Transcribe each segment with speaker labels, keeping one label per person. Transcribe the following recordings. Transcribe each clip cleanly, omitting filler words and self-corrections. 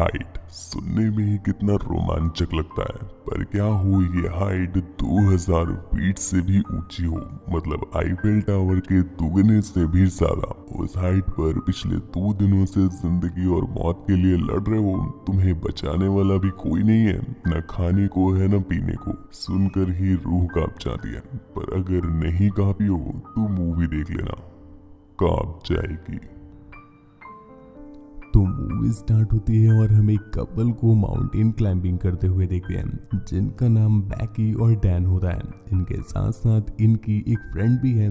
Speaker 1: Height सुनने में ही कितना रोमांचक लगता है, पर क्या हो ये हाइट 2000 फीट से भी ऊंची हो, मतलब आईफेल टावर के दुगने से भी ज्यादा। उस हाइट पर पिछले 2 दिनों से जिंदगी और मौत के लिए लड़ रहे हो। तुम्हें बचाने वाला भी कोई नहीं है, न खाने को है न पीने को। सुनकर ही रूह कांप जाती है, पर अगर नहीं कांपी हो तो मूवी देख लेना, कांप जाएगी।
Speaker 2: तो मूवी स्टार्ट होती है और हम एक कपल को माउंटेन क्लाइंबिंग करते हुए देखते हैं, जिनका नाम बैकी और डैन होता है। इनके साथ साथ इनकी एक फ्रेंड भी है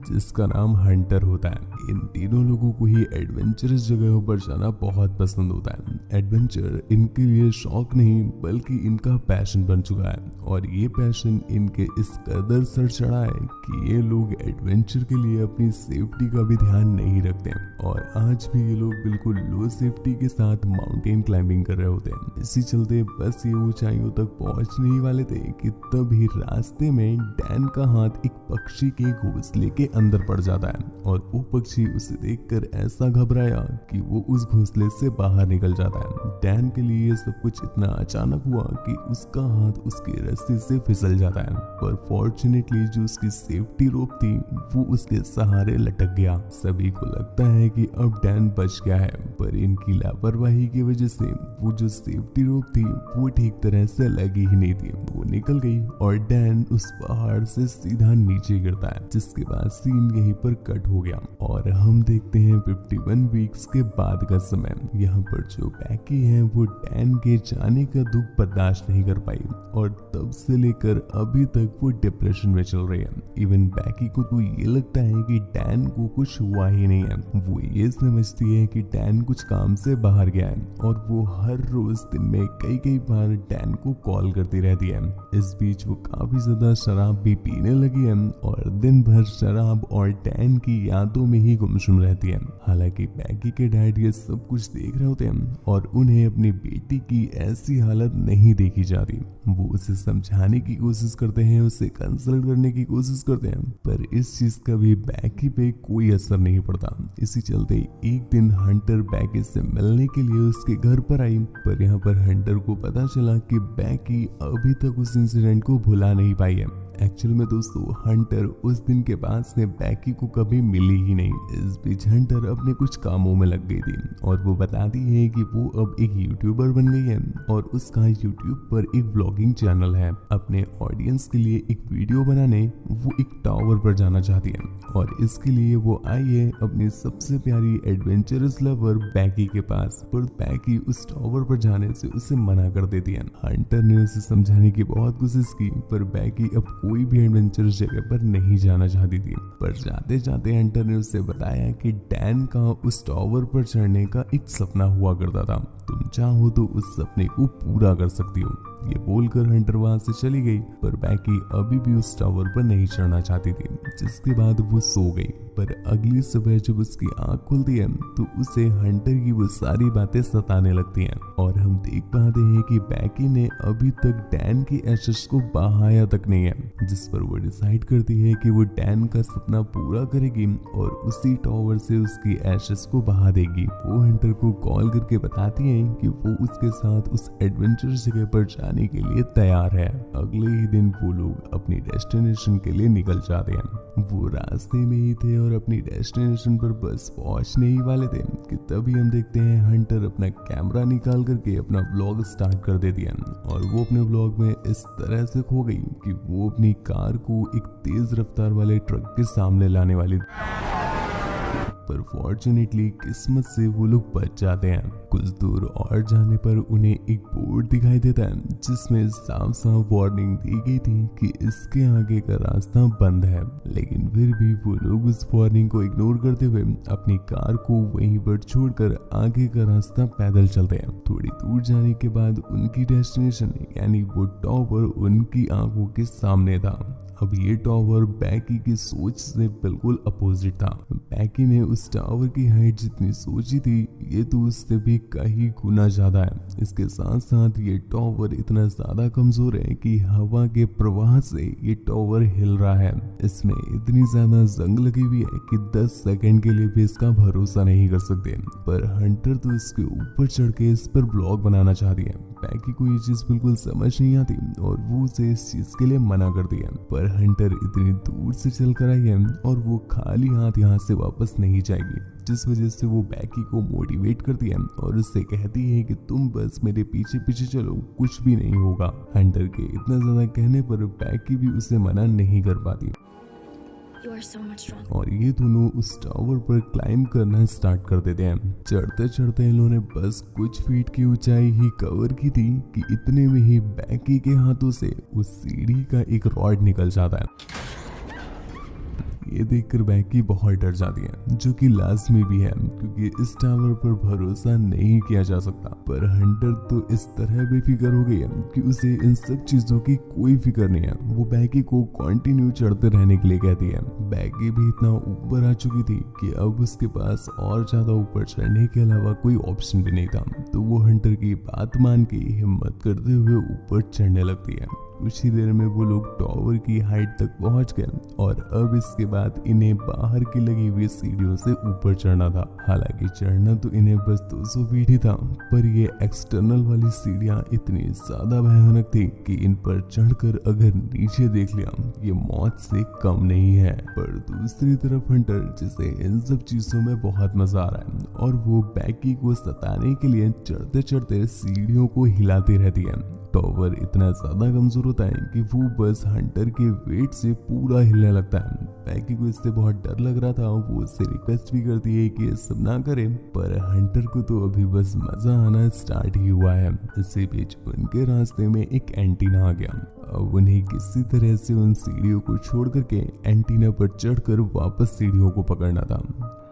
Speaker 2: जिसका नाम हंटर होता है। इन तीनों लोगों को ही एडवेंचरस जगहों पर जाना बहुत पसंद होता है। एडवेंचर इनके लिए शौक नहीं बल्कि इनका पैशन बन चुका है, और ये पैशन इनके इस कदर सर चढ़ा है कि ये लोग एडवेंचर के लिए अपनी सेफ्टी का भी ध्यान नहीं रखते, और आज भी ये लोग बिल्कुल लो सेफ्टी के साथ माउंटेन क्लाइंबिंग कर रहे होते हैं। इसी चलते बस ये ऊंचाइयों तक पहुंचने ही वाले थे कि तभी रास्ते में डैन का हाथ एक पक्षी के घोंसले के अंदर पड़ जाता है, और वो पक्षी उसे देखकर ऐसा घबराया कि वो उस घोंसले से बाहर निकल जाता है। डैन के लिए सब कुछ इतना अचानक हुआ कि उसका हाथ उसकी रस्सी से फिसल जाता है, पर फॉर्चुनेटली जो उसकी सेफ्टी रोप थी वो उसके सहारे लटक गया। सभी को लगता है कि अब डैन बच गया है, पर इनकी लापरवाही की वजह से वो जो सेफ्टी रोप थी वो ठीक तरह से लगी ही नहीं थी। वो निकल गई और डैन उस पहाड़ से सीधा नीचे गिरता है, जिसके बाद सीन यहीं पर कट हो गया और हम देखते हैं 51 वीक्स के बाद का समय। यहाँ पर जो बैकी है वो डैन के जाने का दुख बर्दाश्त नहीं कर पाई, और तब से लेकर अभी तक वो डिप्रेशन में चल रही है। इवन बैकी को तो ये लगता है कि डैन को कुछ हुआ ही नहीं है। वो ये समझती है कि डैन कुछ काम से बाहर गया है, और वो हर रोज दिन में कई बार डैन को कॉल करती रहती है। इस बीच वो काफी ज्यादा शराब भी पीने लगी है और दिन भर शराब और डैन की यादों में ही गुमसुम रहती है। हालांकि बैकी के डैड ये सब कुछ देख रहे होते हैं और उन्हें अपनी बेटी की ऐसी हालत नहीं देखी जाती। वो उसे समझाने की कोशिश करते हैं, उसे कंसल्ट करने की कोशिश करते हैं, पर इस चीज का भी बैकी पे कोई असर नहीं पड़ता। इसी चलते एक दिन हंटर बैकी से मिलने के लिए उसके घर पर आई, पर यहाँ पर हंटर को पता चला कि बैकी अभी तक उस इंसिडेंट को भुला नहीं पाई है। एक्चुअल में दोस्तों हंटर उस दिन के बाद से बैकी को कभी मिली ही नहीं। इस बीच हंटर अपने कुछ कामों में लग गई थी, और वो बताती है कि वो अब एक यूट्यूबर बन गई है और उसका यूट्यूब पर एक व्लॉगिंग चैनल है। अपने ऑडियंस के लिए एक वीडियो बनाने वो एक टावर पर जाना चाहती है, और इसके लिए वो आई है अपनी सबसे प्यारी एडवेंचरस लवर बैकी के पास, पर बैकी उस टावर पर जाने से उसे मना कर देती है। हंटर ने उसे समझाने की बहुत कोशिश की, पर बैकी अब कोई भी एडवेंचरस जगह पर नहीं जाना चाहती थी। पर जाते जाते हंटर ने उसे बताया कि डैन का उस टावर पर चढ़ने का एक सपना हुआ करता था, तुम चाहो तो उस सपने को पूरा कर सकती हो। ये बोलकर हंटर वहां से चली गई, पर बैकी अभी भी उस टावर पर नहीं चढ़ना चाहती थी, जिसके बाद वो सो गई। पर अगली सुबह जब उसकी आंख खुलती है तो उसे हंटर की वो सारी बातें सताने लगती हैं, और हम देख पाते हैं कि बैकी ने अभी तक डैन की एशेस को बहाया तक नहीं है, जिस पर वो डिसाइड करती है कि वो डैन का सपना पूरा करेगी और उसी टावर से उसकी एशेस को बहा देगी। वो हंटर को कॉल करके बताती है कि वो उसके साथ उस एडवेंचरस जगह पर जाने के लिए तैयार है। अगले ही दिन वो लोग अपनी डेस्टिनेशन के लिए निकल जाते हैं। वो रास्ते में ही थे और अपनी डेस्टिनेशन पर बस पहुंचने ही वाले थे कि तभी हम देखते हैं हंटर अपना कैमरा निकाल करके अपना व्लॉग स्टार्ट कर देती है, और वो अपने व्लॉग में इस तरह से खो गई कि वो अपनी कार को एक तेज रफ्तार वाले ट्रक के सामने लाने वाली, पर फॉर्चुनेटली किस्मत से वो लोग बच जाते हैं। कुछ दूर और जाने पर उन्हें एक बोर्ड दिखाई देता है जिसमें साफ साफ वार्निंग दी गई थी कि इसके आगे का रास्ता बंद है, लेकिन फिर भी वो लोग उस वार्निंग को इग्नोर करते हुए अपनी कार को वहीं पर छोड़कर आगे का रास्ता पैदल चलते हैं। थोड़ी दूर जाने के बाद उनकी डेस्टिनेशन यानी वो टावर उनकी आंखों के सामने था। अब ये टावर बैकी की सोच से बिल्कुल अपोजिट था। बैकी ने उस टावर की हाइट जितनी सोची थी ये तो उससे भी कहीं गुना ज्यादा है। इसके साथ साथ ये टावर इतना ज्यादा कमजोर है कि हवा के प्रवाह से ये टावर हिल रहा है। इसमें इतनी ज्यादा जंग लगी हुई है कि 10 सेकंड के लिए भी इसका भरोसा नहीं कर सकते। पर हंटर तो इसके ऊपर चढ़ के इस पर ब्लॉग बनाना चाहती है। बैकी को ये चीज बिल्कुल समझ नहीं आती और वो उसे इस चीज के लिए मना कर दिया। पर हंटर इतनी दूर से चल कर आई है और वो खाली हाथ यहाँ से वापस नहीं जाएगी, जिस वजह से वो बैकी को मोटिवेट करती है और उससे कहती है कि तुम बस मेरे पीछे पीछे चलो, कुछ भी नहीं होगा। हंटर के इतना ज्यादा कहने पर बैकी भी उसे मना नहीं कर पाती और ये दोनों उस टावर पर क्लाइंब करना स्टार्ट कर देते हैं। चढ़ते चढ़ते इन्होंने बस कुछ फीट की ऊंचाई ही कवर की थी कि इतने में ही बैकी के हाथों से उस सीढ़ी का एक रॉड निकल जाता है। ये देखकर बैकी बहुत डर जाती है, जो कि लाजमी भी है क्योंकि इस टावर पर भरोसा नहीं किया जा सकता। पर हंटर तो इस तरह बेफिक्र हो गई है कि उसे इन सब चीजों की कोई फिक्र नहीं है। वो बैकी को कंटिन्यू चढ़ते रहने के लिए कहती है। बैकी भी इतना ऊपर आ चुकी थी कि अब उसके पास और ज्यादा ऊपर चढ़ने के अलावा कोई ऑप्शन भी नहीं था, तो वो हंटर की बात मान के हिम्मत करते हुए ऊपर चढ़ने लगती है। कुछ ही देर में वो लोग टावर की हाइट तक पहुंच गए और अब इसके बाद इन्हें बाहर की लगी हुई सीढ़ियों से ऊपर चढ़ना था। हालांकि चढ़ना तो इन्हें बस 200 फीट ही था, पर ये एक्सटर्नल वाली सीढ़ियां इतनी ज्यादा भयानक थी कि इन पर चढ़कर अगर नीचे देख लिया ये मौत से कम नहीं है। पर दूसरी तरफ हंटर, जिसे इन सब चीजों में बहुत मजा आ रहा है और वो बैकी को सताने के लिए चढ़ते चढ़ते सीढ़ियों को हिलाती रहती है। टावर इतना ज्यादा कमजोर होता है कि वो बस हंटर के वेट से पूरा हिलने लगता है। बैकी को इससे बहुत डर लग रहा था, वो उससे रिक्वेस्ट भी करती है कि ये सब ना करे, पर हंटर को तो अभी बस मजा आना स्टार्ट ही हुआ है। इसी बीच उनके रास्ते में एक एंटीना आ गया। अब उन्हें किसी तरह से उन सीढ़ियों को छोड़ करके एंटीना पर चढ़कर वापस सीढ़ियों को पकड़ना था।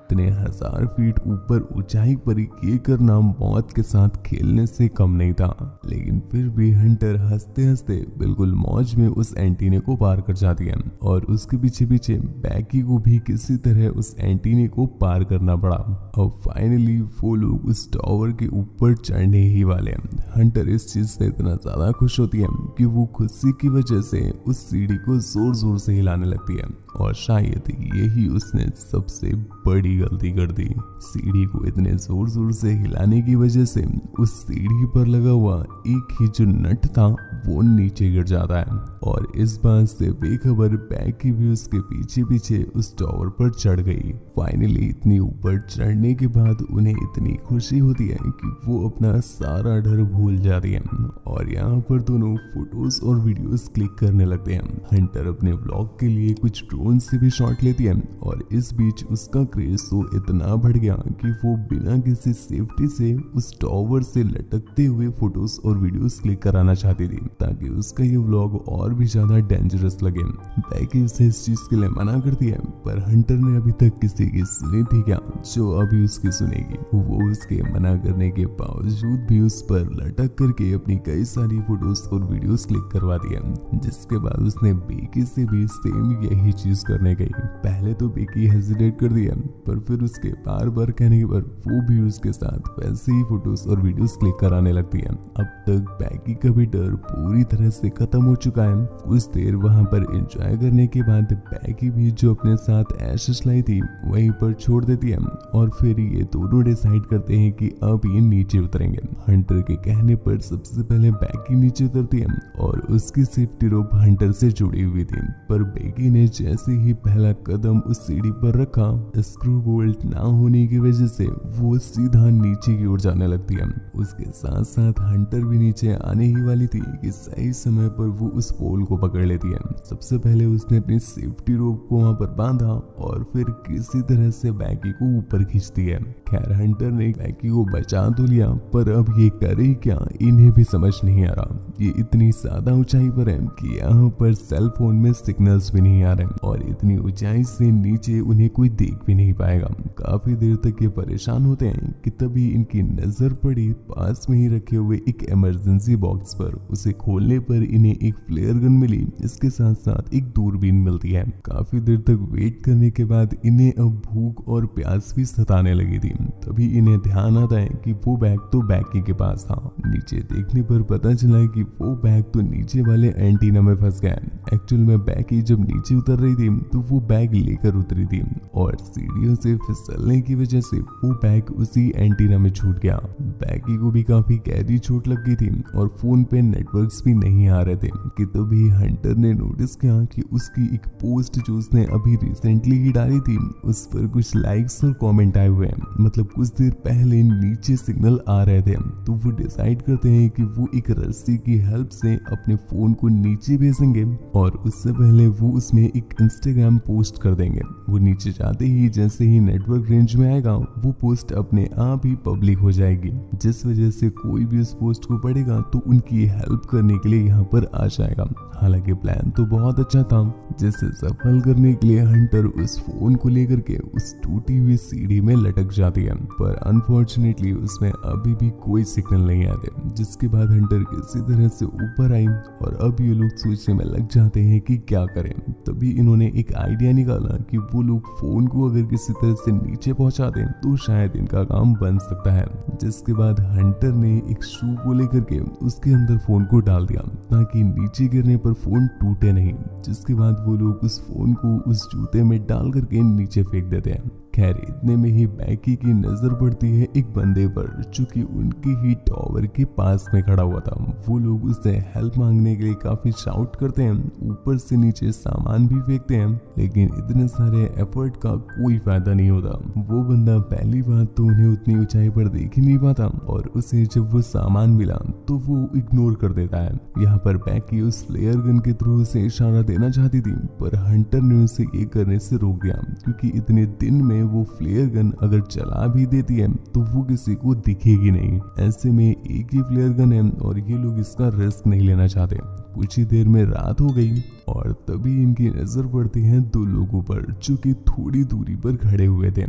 Speaker 2: इतने 1000 फीट ऊपर ऊंचाई पर ये करना मौत के साथ खेलने से कम नहीं था, लेकिन फिर भी हंटर हंसते हंसते बिल्कुल मौज में उस एंटीने को पार कर जाती है और उसके पीछे पीछे बैकी को भी किसी तरह उस एंटीने को पार करना पड़ा। अब फाइनली वो लोग उस टावर के ऊपर चढ़ने ही वाले हैं। हंटर इस चीज से इतना ज्यादा खुश होती है कि वो खुशी की वजह से उस सीढ़ी को जोर जोर से हिलाने लगती है और शायद यही उसने सबसे बड़ी गलती कर दी। सीढ़ी को इतने जोर जोर से हिलाने की वजह से उस सीढ़ी पर लगा हुआ एक ही जो नट था वो नीचे गिर जाता है और इस बात से बेखबर बैकी भी उसके पीछे पीछे उस टावर पर चढ़ गई। फाइनली इतनी ऊपर चढ़ने के बाद उन्हें इतनी खुशी होती है कि वो अपना सारा डर भूल जाती है और यहाँ पर दोनों फोटोज और वीडियोस क्लिक करने लगते हैं। हंटर अपने ब्लॉग के लिए कुछ ड्रोन से भी शॉट लेती है और इस बीच उसका क्रेज तो इतना बढ़ गया कि वो बिना किसी सेफ्टी से उस टावर से लटकते हुए फोटोज और वीडियोस क्लिक कराना चाहती थी ताकि उसका ये व्लॉग और भी ज्यादा डेंजरस लगे। बैकी उसे इस चीज के लिए मना करती है, पर हंटर ने अभी तक किसी की सुनी थी क्या जो अभी उसकी सुनेगी। वो उसके मना करने के बावजूद भी उस पर लटक करके अपनी कई सारी फोटोज और वीडियोस क्लिक करवा दिया, जिसके बाद उसने बेकी से भी सेम यही चीज करने गई। पहले तो बेकी हेजिटेट कर दिया, पर फिर उसके बार बार कहने पर वो भी उसके साथ वैसे ही फोटोज और वीडियोस क्लिक कराने लगती है। अब तक बैकी का भी डर पूरी तरह से खत्म हो चुका है। कुछ देर वहां पर एंजॉय करने के बाद बैकी भी जो अपने साथ ऐश लाई थी वहीं पर छोड़ देती है और फिर ये दोनों डिसाइड करते हैं कि अब ये नीचे उतरेंगे। हंटर के कहने पर सबसे पहले बैकी नीचे उतरती है और उसकी सेफ्टी रोप हंटर से जुड़ी हुई थी, पर बैकी ने जैसे ही पहला कदम उस सीढ़ी पर रखा, स्क्रू बोल्ट ना होने की वजह से वो सीधा नीचे की ओर जाने लगती है। उसके साथ साथ हंटर भी नीचे आने ही वाली थी कि सही समय पर वो उस पोल को पकड़ लेती है। सबसे पहले उसने अपनी सेफ्टी रोप को वहां पर बांधा और फिर किसी तरह से बैकी को ऊपर खींचती है। खैर हंटर ने बैकी को बचा तो लिया, पर अब ये करे क्या इन्हें भी समझ नहीं आ रहा। ये इतनी ज्यादा ऊंचाई पर है कि यहाँ पर सेल फोन में सिग्नल्स भी नहीं आ रहे और इतनी ऊंचाई से नीचे उन्हें कोई देख भी नहीं पाएगा। काफी देर तक ये परेशान होते हैं कि तभी इनकी नजर पड़ी पास में ही रखे हुए एक इमरजेंसी बॉक्स पर। उसे खोलने पर इन्हें एक फ्लेयर गन मिली, इसके साथ साथ एक दूरबीन मिलती है। काफी देर तक वेट करने के बाद इन्हें अब भूख और प्यास भी सताने लगी थी। तभी इन्हें ध्यान आता है कि वो बैग तो बैकी के पास था। नीचे देखने पर पता चला कि वो बैग तो नीचे वाले एंटीना में फंस गया। एक्चुअल में बैकी जब नीचे उतर रही थी तो वो बैग लेकर उतरी थी और सीढ़ियों से फिसलने की वजह से वो बैग उसी एंटीना में छूट गया। बैकी को भी काफी गहरी चोट लग गई थी और फोन पे नेटवर्क्स भी नहीं आ रहे थे कि तभी हंटर ने नोटिस किया कि उसकी एक पोस्ट जो उसने अभी रिसेंटली ही डाली थी उस पर कुछ लाइक्स और कमेंट आए हुए हैं। मतलब कुछ देर पहले नीचे सिग्नल आ रहे थे। तो वो डिसाइड करते हैं कि वो एक रस्सी की हेल्प से अपने फोन को नीचे भेजेंगे और उससे पहले वो उसमें एक इंस्टाग्राम पोस्ट कर देंगे। वो नीचे जाते ही जैसे ही नेटवर्क रेंज में आएगा वो पोस्ट अपने आप ही पब्लिक हो जाएगी, जिस वजह से कोई भी उस पोस्ट को पढ़ेगा तो उनकी हेल्प करने के लिए यहाँ पर आ जाएगा। हालांकि प्लान तो बहुत अच्छा था, जिसे सफल करने के लिए हंटर उस फोन को लेकर के उस टूटी हुई सीढ़ी में लटक जाती है, पर अनफॉर्चुनेटली उसमें अभी भी कोई सिग्नल नहीं आते। जिसके बाद हंटर किसी तरह से ऊपर आई और अब ये लोग सोचने में लग जाते हैं कि क्या करें। तभी इन्होंने एक आइडिया निकाला कि वो लोग फोन को अगर किसी तरह से नीचे पहुंचा दें तो शायद इनका काम बन सकता है। जिसके बाद हंटर ने एक शू को लेकर के उसके अंदर फोन को डाल दिया ताकि नीचे गिरने पर फोन टूटे नहीं। जिसके बाद वो लोग उस फोन को उस जूते में डाल करके नीचे फेंक देते हैं। खैर इतने में ही बैकी की नजर पड़ती है एक बंदे पर जो कि उनके ही टावर के पास में खड़ा हुआ था। वो लोग उससे हेल्प मांगने के लिए काफी शाउट करते हैं, ऊपर से नीचे सामान भी फेंकते हैं, लेकिन इतने सारे एफर्ट का कोई फायदा नहीं होता। वो बंदा पहली बात तो उन्हें उतनी ऊंचाई पर देख ही नहीं पाता और उसे जब वो सामान मिला तो वो इग्नोर कर देता है। यहाँ पर बैकी उस फ्लेयर गन के थ्रू उसे इशारा देना चाहती थी, पर हंटर ने उसे ये करने से रोक दिया क्योंकि इतने दिन में वो फ्लेयर गन अगर चला भी देती है तो वो किसी को दिखेगी नहीं। ऐसे में एक ही फ्लेयर गन है और ये लोग इसका रिस्क नहीं लेना चाहते। कुछ ही देर में रात हो गई और तभी इनकी नजर पड़ती है दो लोगों पर जो कि थोड़ी दूरी पर खड़े हुए थे।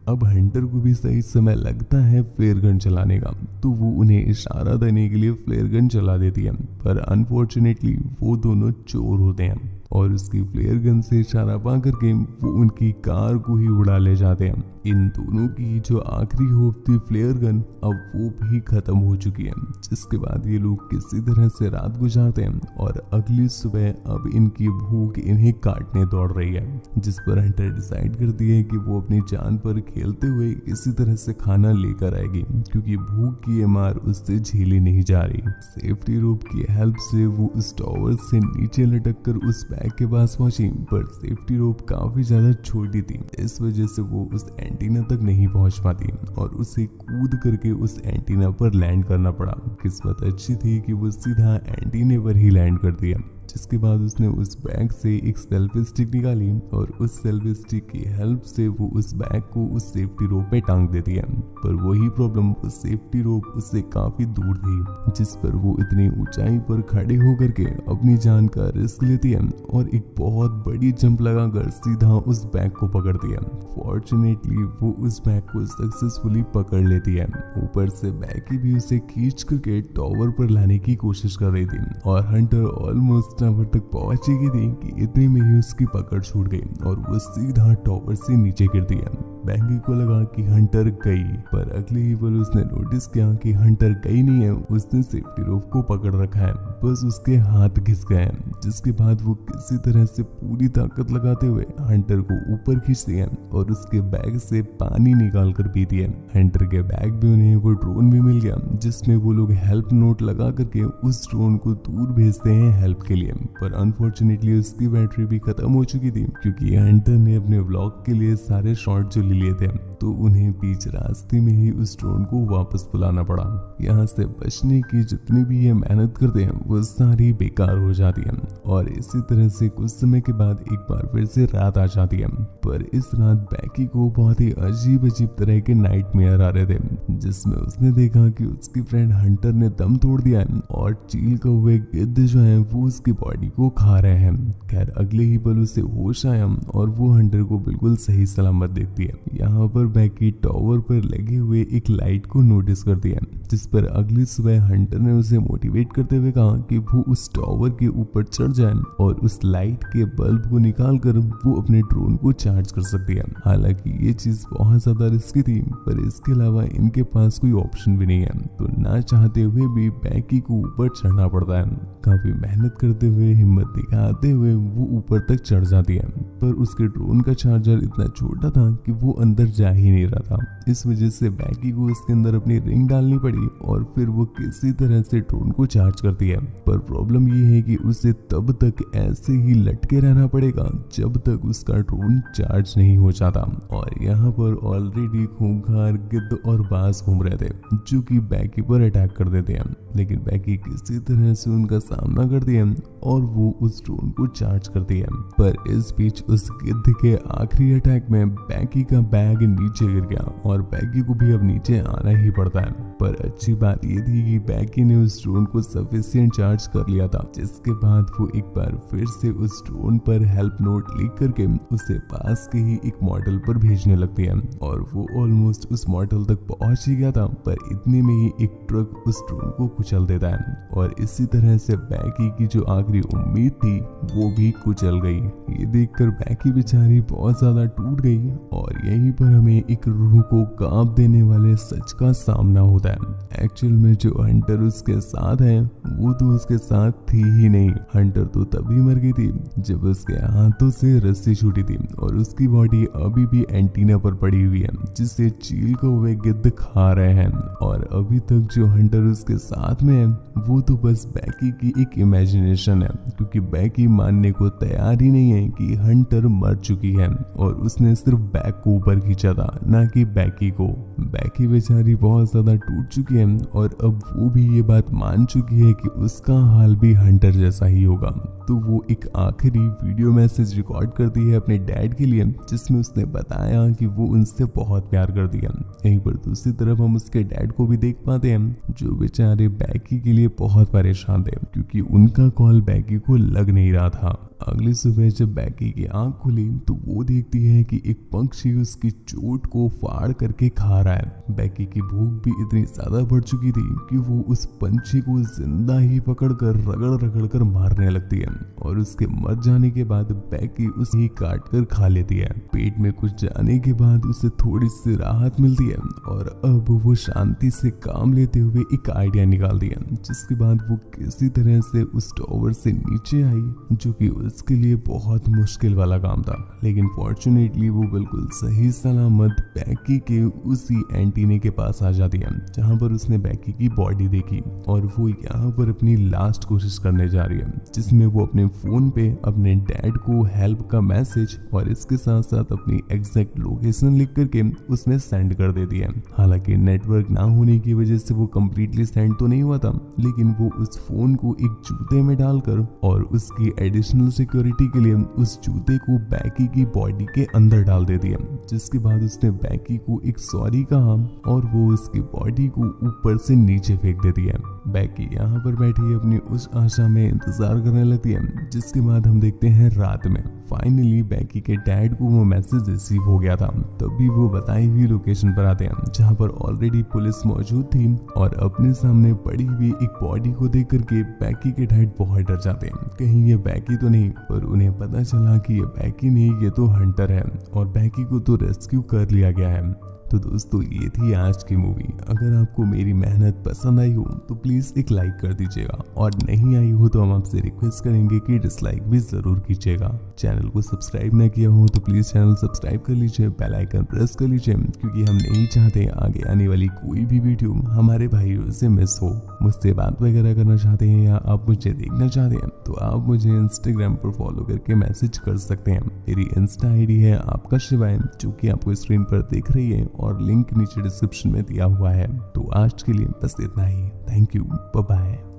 Speaker 2: अब हंटर को भी सही समय लगता है फ्लेयर गन चलाने का, तो वो उन्हें इशारा देने के लिए फ्लेयर गन चला देती है, पर अनफॉर्चुनेटली वो दोनों चोर होते हैं और उसकी फ्लेयर गन से इशारा पा करके वो उनकी कार को ही उड़ा ले जाते हैं। इन दोनों की जो आखिरी होप थी फ्लेयर गन अब वो भी खत्म हो चुकी है। जिसके बाद ये लोग किसी तरह से रात गुजारते हैं और अगली सुबह अब इनकी भूख इन्हें काटने दौड़ रही है। जिस पर हंटर डिसाइड करती है कि वो अपनी जान पर खेलते हुए किसी तरह से खाना लेकर आएगी क्योंकि भूख की ये मार उससे झेली नहीं जा रही। सेफ्टी रोप की हेल्प से वो उस टावर से नीचे लटक कर उस बैग के पास पहुंची, पर सेफ्टी रोप काफी ज्यादा छोटी थी, इस वजह से वो उस एंटीना तक नहीं पहुंच पाती और उसे कूद करके उस एंटीना पर लैंड करना पड़ा। किस्मत अच्छी थी कि वो सीधा एंटीने पर ही लैंड कर दिया। जिसके बाद उसने उस बैग से एक सेल्फी स्टिक निकाली और उस सेल्फी स्टिक की हेल्प से वो उस बैग को उस सेफ्टी रोप पे टांग देती है। पर वही प्रॉब्लम, उस सेफ्टी रोप उससे काफी दूर थी, जिस पर वो इतनी ऊंचाई पर खड़े होकर के अपनी जान का रिस्क लेती है और एक बहुत बड़ी जंप लगाकर सीधा उस बैग को पकड़ती है। फॉर्चुनेटली वो उस बैग को सक्सेसफुली पकड़ लेती है। ऊपर से बैगी भी उसे खींच करके टावर पर लाने की कोशिश कर रही थी और हंटर ऑलमोस्ट टावर तक पहुंच गई थी कि इतने में ही उसकी पकड़ छूट गई और वो सीधा टावर से नीचे गिरती है। बैंगी को लगा कि हंटर गई, पर अगले ही पल उसने नोटिस किया कि हंटर गई नहीं है, उसने सेफ्टी रोप को पकड़ रखा है, बस उसके हाथ घिस गए हैं। जिसके बाद वो किसी तरह से पूरी ताकत लगाते हुए हंटर को ऊपर खींचती है और उसके बैग से पानी निकाल कर पीती है। हंटर के बैग भी उन्हें वो ड्रोन भी मिल गया, जिसमें वो लोग हेल्प नोट लगा करके उस ड्रोन को दूर भेजते हैं हेल्प के लिए। पर अनफॉर्चुनेटली उसकी बैटरी भी खत्म हो चुकी थी क्योंकि हंटर ने अपने व्लॉग के लिए सारे शॉट जो ले लिए थे तो उन्हें बीच रास्ते में ही उस ड्रोन को वापस बुलाना पड़ा। यहाँ से बचने की जितनी भी ये मेहनत करते हैं वो सारी बेकार हो जाती है और इसी तरह से कुछ समय के बाद एक बार फिर से रात आ जाती है। पर इस रात बैकी को बहुत ही अजीब तरह के नाइटमेयर आ रहे थे, जिसमें उसने देखा कि उसकी फ्रेंड हंटर ने दम तोड़ दिया है और चील का हुए गिद्ध जो है वो उसकी बॉडी को खा रहे हैं। खैर अगले ही पल उसे होश आया और वो हंटर को बिल्कुल सही सलामत देखती है। यहाँ पर बैकी टावर पर लगे हुए एक लाइट को नोटिस करती है, जिस पर अगली सुबह हंटर ने उसे मोटिवेट करते हुए कहा कि वो उस टावर के ऊपर चढ़ जाए और उस लाइट के बल्ब को निकालकर वो अपने ड्रोन को चार्ज कर सकती है। हालांकि ये चीज बहुत ज्यादा रिस्की थी, पर इसके अलावा इनके पास कोई ऑप्शन भी नहीं है, तो ना चाहते हुए भी बैकी को ऊपर चढ़ना पड़ता है। काफी मेहनत करते हुए, हिम्मत दिखाते हुए वो ऊपर तक चढ़ जाती है, पर उसके ड्रोन का चार्जर इतना छोटा था कि वो अंदर जा ही नहीं रहा था। इस वजह से बैकी को उसके अंदर अपनी रिंग डालनी पड़ी और फिर वो किसी तरह से ड्रोन को चार्ज करती है। पर प्रॉब्लम ये है कि उसे तब तक ऐसे ही लटके रहना पड़ेगा जब तक उसका ड्रोन चार्ज नहीं हो जाता। और यहाँ पर ऑलरेडी खूंखार गिद्ध और बाज घूम रहे थे जो कि बैकी पर अटैक कर देते हैं, लेकिन बैकी किसी तरह से उनका सामना करती है और वो उस ड्रोन को चार्ज करती है। पर इस बीच उस गिद्ध के आखिरी अटैक में बैकी का बैग नीचे गिर गया और बैकी को भी अब नीचे आना ही पड़ता है। पर अच्छी बात ये थी कि बैकी ने उस ड्रोन को सफिशिएंट चार्ज कर लिया था, जिसके बाद वो एक बार फिर से उस ड्रोन पर हेल्प नोट लिख करके उसे पास के ही एक मॉडल पर भेजने लगती है और वो ऑलमोस्ट उस मॉडल तक पहुंच ही गया था, पर इतने में ही एक ट्रक उस ड्रोन को कुचल देता है और इसी तरह से बैकी की जो आखिरी उम्मीद थी वो भी कुचल गई। ये देखकर बैकी बेचारी बहुत ज्यादा टूट गई और यहीं पर हमें एक रूह को कांप देने वाले सच का सामना होता है। एक्चुअल में जो हंटर उसके साथ है वो तो उसके साथ थी ही नहीं। हंटर तो तभी मर गई थी जब उसके हाथों से रस्सी छूटी थी और उसकी बॉडी अभी भी एंटीना पर पड़ी हुई है, जिससे चील को वे गिद्ध खा रहे हैं। और अभी तक जो हंटर उसके साथ में है वो तो बस बैकी की एक इमेजिनेशन है, क्योंकि बैकी मानने को तैयार ही नहीं है कि हंटर मर चुकी है और उसने सिर्फ बैग को ऊपर खींचा था, ना कि बैकी को। बैकी बेचारी बहुत ज्यादा टूट चुकी है और अब वो भी ये बात मान चुकी है कि उसका हाल भी हंटर जैसा ही होगा। तो वो एक आखिरी वीडियो मैसेज रिकॉर्ड करती है अपने डैड के लिए, जिसमें उसने बताया कि वो उनसे बहुत प्यार करती है। यहीं पर दूसरी तरफ हम उसके डैड को भी देख पाते हैं, जो बेचारे बैकी के लिए बहुत परेशान थे, क्योंकि उनका कॉल बैकी को लग नहीं रहा था। अगली सुबह जब बैकी की आंख खुली तो वो देखती है कि एक पक्षी उसकी चोट को फाड़ करके खा रहा है। बैकी की भूख भी इतनी ज्यादा बढ़ चुकी थी कि वो उस पंछी को जिंदा ही पकड़कर रगड़ कर मारने लगती है और उसके मर जाने के बाद बैकी उसे ही काट कर खा लेती है। पेट में कुछ जाने के बाद उसे थोड़ी सी राहत मिलती है और अब वो शांति से काम लेते हुए एक आइडिया निकालती है, जिसके बाद वो किसी तरह से उस टावर से नीचे आई, जो कि उसके लिए बहुत मुश्किल वाला काम था। लेकिन फॉर्चुनेटली वो बिल्कुल सही सलामत बैकी के उसी एंटीने के पास आ जाती है जहां पर उसने बैकी की बॉडी देखी और वो यहाँ पर अपनी लास्ट कोशिश करने जा रही है, जिसमें वो अपने फोन पे अपने डैड को हेल्प का मैसेज और इसके साथ साथ अपनी एग्जैक्ट लोकेशन लिख करके उसमें सेंड कर देती है। हालांकि नेटवर्क ना होने की वजह से वो कंप्लीटली सेंड तो नहीं हुआ था, लेकिन वो उस फोन को एक जूते में डालकर और उसकी एडिशनल सिक्योरिटी के लिए उस जूते को बैकी की बॉडी के अंदर डाल देती है, जिसके बाद उसने बैकी को एक सॉरी कहा और वो उसकी बॉडी को ऊपर से नीचे फेंक देती है। बैकी यहाँ पर बैठी अपनी उस आशा में इंतजार करने लगती है, जिसके बाद हम देखते हैं रात में फाइनली बैकी के डैड को वो मैसेज रिसीव हो गया था। तभी वो बताई हुई लोकेशन पर आते हैं जहाँ पर ऑलरेडी पुलिस मौजूद थी और अपने सामने पड़ी हुई एक बॉडी को देख करके बैकी के डैड बहुत डर जाते हैं, कहीं ये बैकी तो नहीं। पर उन्हें पता चला कि ये बैकी नहीं, ये तो हंटर है और बैकी को तो रेस्क्यू कर लिया गया है। तो दोस्तों ये थी आज की मूवी। अगर आपको मेरी मेहनत पसंद आई हो तो प्लीज एक लाइक कर दीजिएगा, और नहीं आई हो तो हम आपसे रिक्वेस्ट करेंगे कि डिसलाइक भी जरूर कीजिएगा। चैनल को सब्सक्राइब ना किया हो तो प्लीज चैनल सब्सक्राइब कर लीजिए, बेल आइकन प्रेस कर लीजिए, क्योंकि हम नहीं चाहते आगे आने वाली कोई भी वीडियो हमारे भाइयों से मिस हो। मुझसे बात वगैरह करना चाहते हैं या आप मुझे देखना चाहते हैं तो आप मुझे इंस्टाग्राम पर फॉलो करके मैसेज कर सकते हैं। मेरी इंस्टा आईडी है आपका शिवाय, जो कि आपको स्क्रीन पर दिख रही है और लिंक नीचे डिस्क्रिप्शन में दिया हुआ है। तो आज के लिए बस इतना ही। Thank you, bye bye.